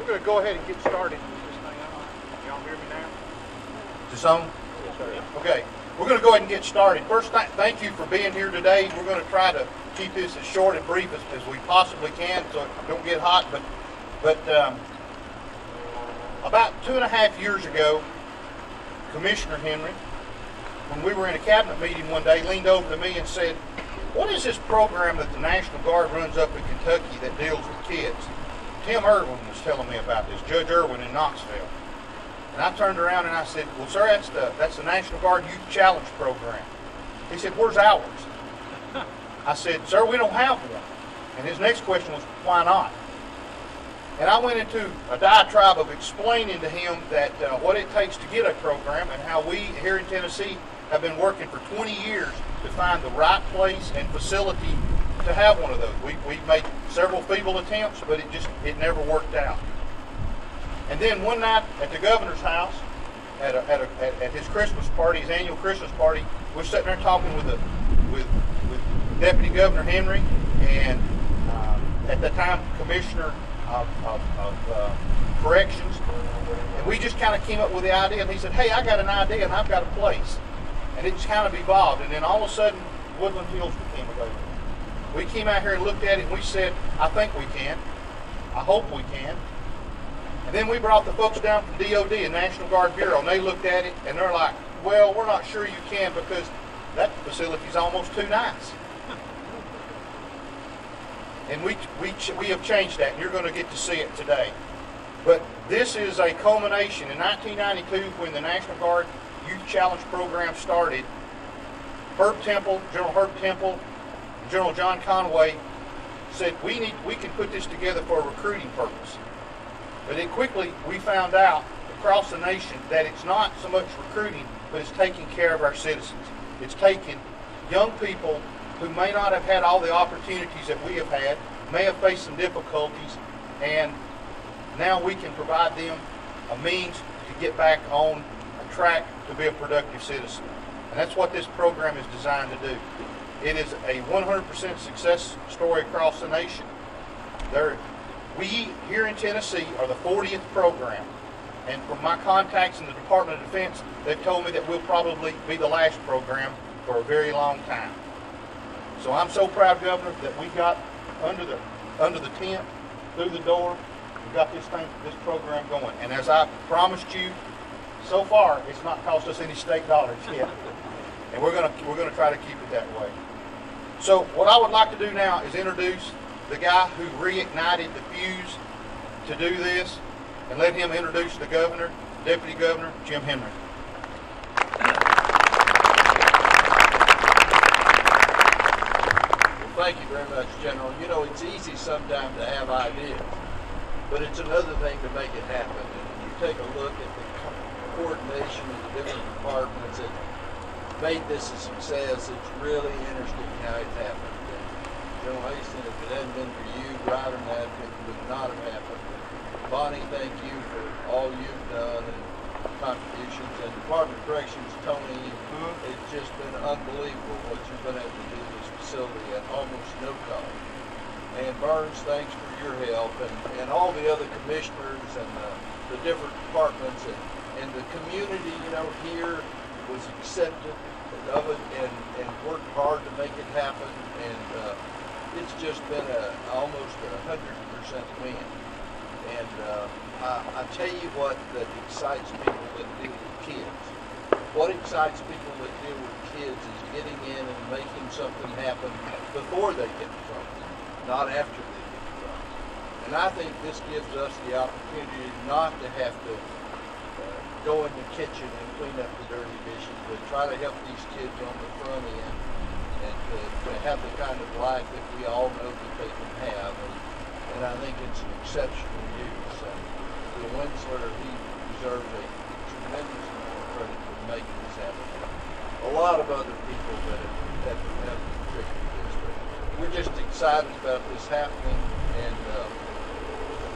We're going to go ahead and get started with this thing. Y'all hear me now? Is this on? Yes, sir. Okay. We're going to go ahead and get started. First, thank you for being here today. We're going to try to keep this as short and brief as we possibly can so it don't get hot. But about 2.5 years ago, Commissioner Henry, when we were in a cabinet meeting one day, leaned over to me and said, "What is this program that the National Guard runs up in Kentucky that deals with kids?" Tim Irwin was telling me about this, Judge Irwin in Knoxville. And I turned around and I said, "Well, sir, that's the National Guard Youth Challenge Program." He said, "Where's ours?" I said, "Sir, we don't have one." And his next question was, "Why not?" And I went into a diatribe of explaining to him that what it takes to get a program and how we here in Tennessee have been working for 20 years to find the right place and facility to have one of those. We've made several feeble attempts, but it never worked out. And then one night at the governor's house, at his Christmas party, his annual Christmas party, we're sitting there talking with Deputy Governor Henry and at the time Commissioner of Corrections, and we just kind of came up with the idea. And he said, "Hey, I got an idea, and I've got a place." And it just kind of evolved. And then all of a sudden, Woodland Hills became available. We came out here and looked at it, and we said, "I think we can. I hope we can." And then we brought the folks down from DOD, the National Guard Bureau, and they looked at it, and they're like, "Well, we're not sure you can because that facility's almost too nice." And we have changed that, and you're going to get to see it today. But this is a culmination. In 1992, when the National Guard Youth Challenge Program started, General Herb Temple, and General John Conway said, we can put this together for a recruiting purpose. But then quickly we found out across the nation that it's not so much recruiting, but it's taking care of our citizens. It's taking young people who may not have had all the opportunities that we have had, may have faced some difficulties, and now we can provide them a means to get back on a track to be a productive citizen. And that's what this program is designed to do. It is a 100% success story across the nation. We here in Tennessee are the 40th program, and from my contacts in the Department of Defense, they've told me that we'll probably be the last program for a very long time. So I'm so proud, Governor, that we got under the tent, through the door, we got this program going. And as I promised you, so far it's not cost us any state dollars yet, and we're gonna try to keep it that way. So what I would like to do now is introduce the guy who reignited the fuse to do this, and let him introduce the governor, Deputy Governor Jim Henry. Thank you very much, General. You know, it's easy sometimes to have ideas, but it's another thing to make it happen. And when you take a look at the coordination of the different departments that made this a success, it's really interesting how it happened. And General Hastings, if it hadn't been for you, Ryder and that, it would not have happened. Bonnie, thank you for all you've done and contributions. And Department of Corrections, Tony, it's just been unbelievable what you've been able to do with this facility at almost no cost. And Burns, thanks for your help, and all the other commissioners and the different departments and the community, you know, here was accepted of it and worked hard to make it happen. And it's just been almost 100% win. And I tell you what that excites people that deal with kids. What excites people that deal with kids is getting in and making something happen before they get in trouble, not after they get in trouble. And I think this gives us the opportunity not to have to go in the kitchen and clean up the dirty dishes, but try to help these kids on the front end and to have the kind of life that we all know that they can have. And I think it's an exceptional use. The Winsler, he deserves a tremendous amount of credit for making this happen. A lot of other people that have contributed to this. But we're just excited about this happening and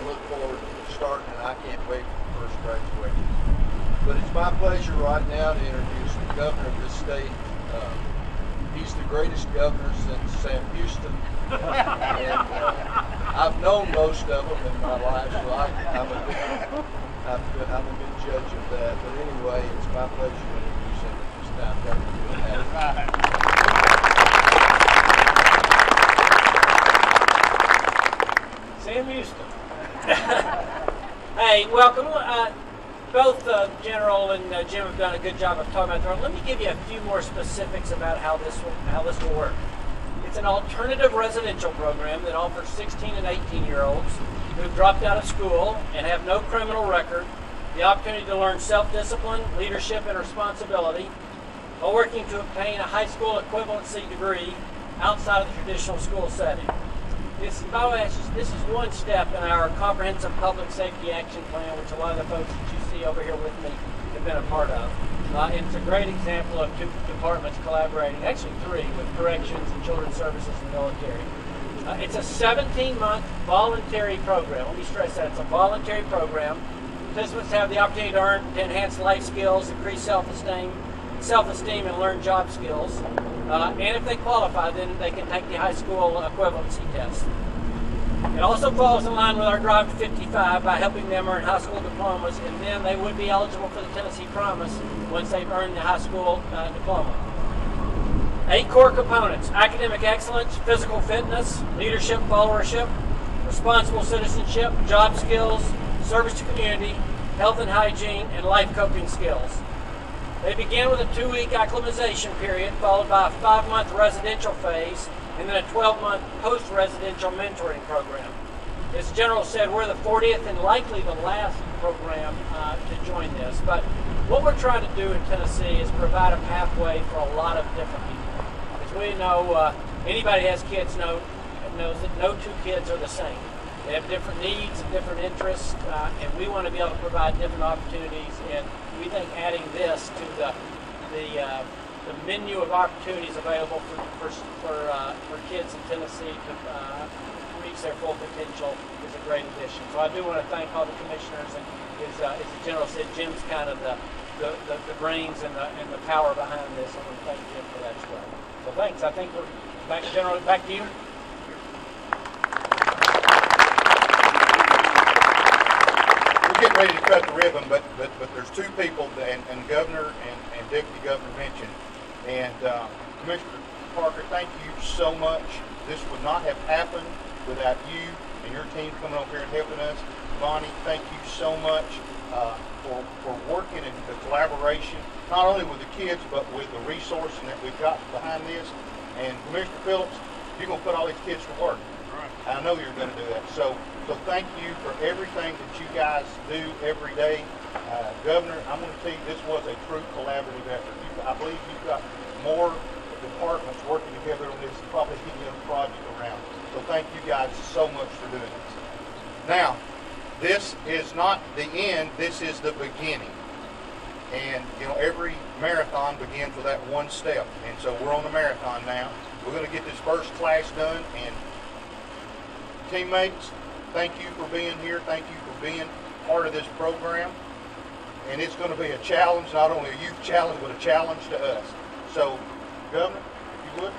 look forward to starting, and I can't wait for the first graduation. But it's my pleasure right now to introduce the governor of this state. He's the greatest governor since Sam Houston. And I've known most of them in my life, so I'm a good judge of that. But anyway, it's my pleasure to introduce him at this time. Thank you. Sam Houston. Hey, welcome. Both General and Jim have done a good job of talking about it. Let me give you a few more specifics about how this will work. It's an alternative residential program that offers 16 and 18-year-olds who've dropped out of school and have no criminal record the opportunity to learn self-discipline, leadership, and responsibility while working to obtain a high school equivalency degree outside of the traditional school setting. By the way, this is one step in our comprehensive public safety action plan, which a lot of the folks that you see over here with me have been a part of. It's a great example of two departments collaborating, actually three, with corrections and children's services and military. It's a 17-month voluntary program. Let me stress that. It's a voluntary program. Participants have the opportunity to enhance life skills, increase self-esteem, and learn job skills. And if they qualify, then they can take the high school equivalency test. It also falls in line with our Drive to 55 by helping them earn high school diplomas, and then they would be eligible for the Tennessee Promise once they've earned the high school diploma. 8 core components: academic excellence, physical fitness, leadership, followership, responsible citizenship, job skills, service to community, health and hygiene, and life coping skills. They begin with a 2-week acclimatization period, followed by a 5-month residential phase, and then a 12-month post-residential mentoring program. As General said, we're the 40th and likely the last program to join this. But what we're trying to do in Tennessee is provide a pathway for a lot of different people. As we know, anybody who has kids knows that no two kids are the same. They have different needs and different interests, and we want to be able to provide different opportunities. And we think adding this to the menu of opportunities available for kids in Tennessee to reach their full potential is a great addition. So I do want to thank all the commissioners, and as the General said, Jim's kind of the brains and the power behind this. I want to thank Jim for that as well. So thanks. I think we're back, General. Back to you. Getting ready to cut the ribbon, but there's 2 people, and Governor and Deputy Governor mentioned, and Commissioner Parker, thank you so much. This would not have happened without you and your team coming over here and helping us. Bonnie, thank you so much for working in the collaboration, not only with the kids, but with the resourcing that we've got behind this. And Commissioner Phillips, you're going to put all these kids to work. I know you're going to do that. So thank you for everything that you guys do every day. Governor, I'm going to tell you, this was a true collaborative effort. I believe you've got more departments working together on this, probably any other project around. So thank you guys so much for doing this. Now, this is not the end, this is the beginning. And, every marathon begins with that one step. And so we're on the marathon now. We're going to get this first class done, and teammates, thank you for being here. Thank you for being part of this program. And it's going to be a challenge, not only a youth challenge, but a challenge to us. So, Governor, if you would.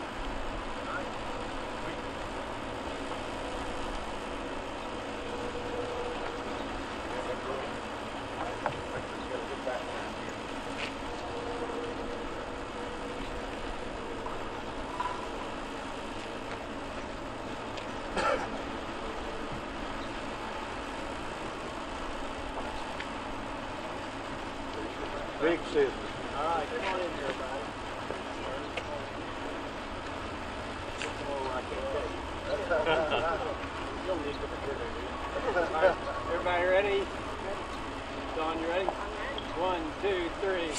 Big scissors. All right, come on in here, everybody. Everybody ready? Dawn, you ready? 1, 2, 3.